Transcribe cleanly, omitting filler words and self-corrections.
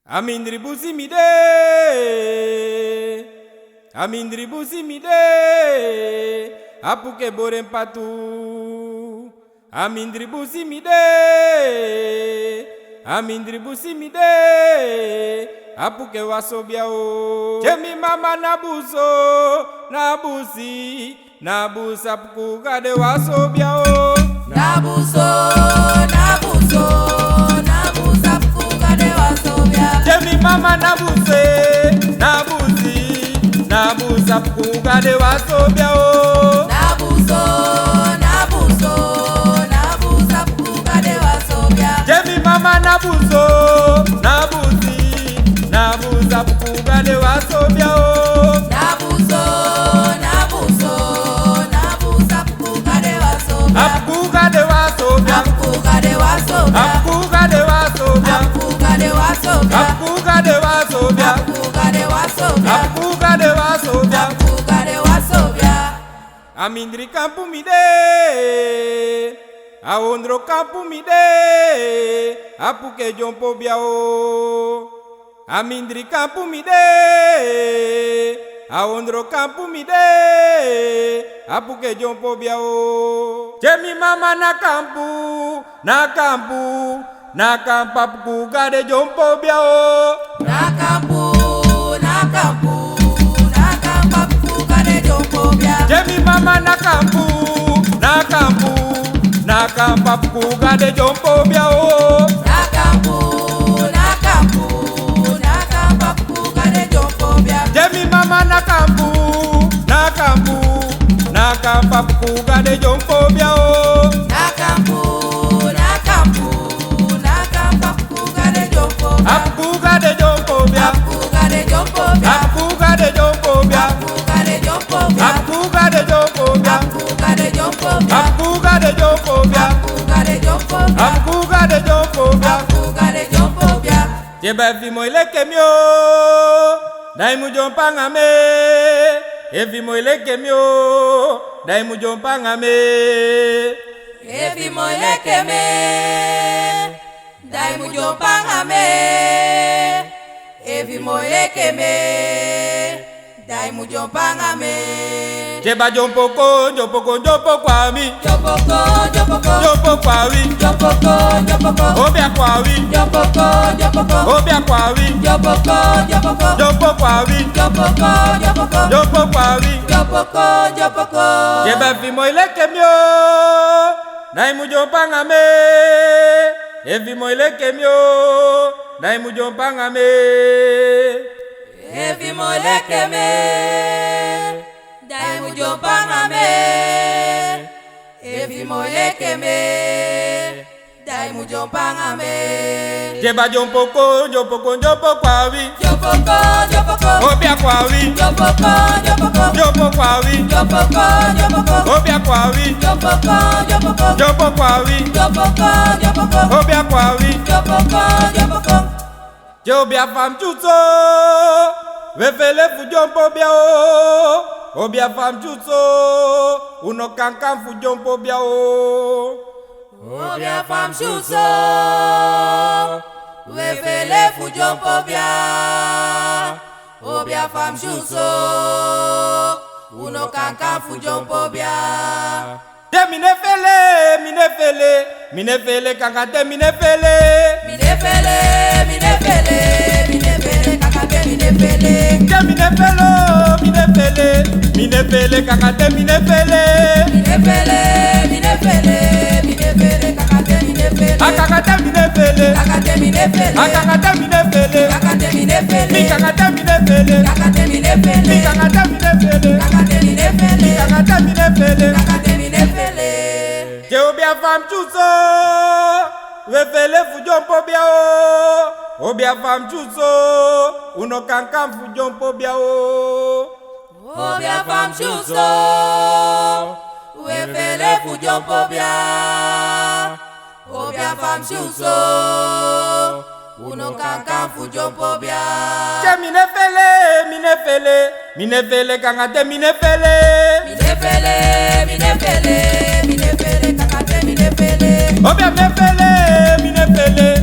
Amindri busimide, amindri busimide, apuke borem patu. Amindri busimide, amindri busimide, apuke wasobiao. Jemi mama nabuso, nabusi, nabusa puku gade wasobiao. Nabuso, nabuso, nabusa puku gade wasobia. Jemi mama nabuse, nabusi, nabusa puku gade wasobiao. Nabuso, nabuso, nabusa puku gade wasobia. Jemi mama nabuso, nabusi, nabusa puku gade wasobiao. Nabuso, nabuso, nabusa puku gade wasobia. Apuku gade wasobia, Puku gade wasobia. apuku gade wasobia, Puku gade wasobia. apuku gade wasobia, Puku gade wasobia. apuku gade wasobia. Puku gade wasobia. Amindri kampu mide, awondro kampu mide, apuke jompo biao. Amindri kampu mide, awondro kampu mide, apuke jompo biao. Jemi mama na kampu, na kampu, na kampu apuku gade jompo biao. Nakampu, nakampu, nakampu puku gade jompo bia. Jemi mama na kampu, na kampu, na kampu apuku gade jompo biao. Nakampu, nakampu, nakampu puku gade jompo bia. Jemi mama na kampu, na kampu, na kampu apuku gade jompo biao. Nakampu, nakampu, nakampu puku gade jompo bia. Apuku gade jompo bia, Puku gade jompo bia. apuku gade jompo bia, Puku gade jompo bia. apuku gade jompo bia, Puku gade jompo bia. apuku gade jompo bia, Puku gade jompo bia. apuku gade jompo bia. Puku gade jompo bia. Jeba vimo ileke mio, daimu jompa ngame. Evimo ileke mio, daimu jompa ngame. Evi moileke me, dai mu jompanga me. Evi moileke me, dai mu jompanga me. Jeba jompoko, jompoko, jompo kwami, Jopoko, jopoko, jompo kwawi, jopoko, jopoko, obia kwawi, jopoko, jopoko, obia kwawi, jopoko, jopoko, jompo kwawi, jopoko, jopoko, jompo kwawi. jopoko, jopoko. Jeba vimo ileke mio, daimu jompa ngame. Evimo ileke mio, daimu jompa ngame. Evi moileke me, dai mu jompanga me. Evi moileke me, dai mu jompanga me. Jeba jompoko, jompoko, jompo kwawi, Jopoko, jopoko, obia kwawi, jopoko, jopoko, jompo kwawi, jopoko, jopoko, obia kwawi, jopoko, jopoko, jompo kwawi, jopoko, jopoko, obia kwawi. jopoko, jopoko. Jobia fam chuso, vefele fu jompo biao. Obia fam chuso, uno kankan fu jompo biao. Obia fam chuso, wefele fu jompo bia. Obia fam chuso, uno kankan fu jompo bia. Te minefele, minefele, minefele kankate minefele. Minefele, minefele, minefele, kakate minefele. Te minefelo, minefele, minefele kankate minefele. Minefele, minefele, minefele, kakate minefele. Akakate minefele, Kakate minefele, akakate minefele, kakate minefele, mikakate minefele, kakate minefele, mikakate minefele, kakate minefele, mikakate minefele. kakate minefele. Jobia fam chuso, vefele fu jompo biao. Obia fam chuso, uno kankan fu jompo biao. Obia fam chuso, wefele fu jompo bia. Obia fam chuso, uno kankan fu jompo bia. Che minefele, minefele, minefele kankate minefele. Minefele, minefele, minefele, kakate minefele. Obia mefele, minefele,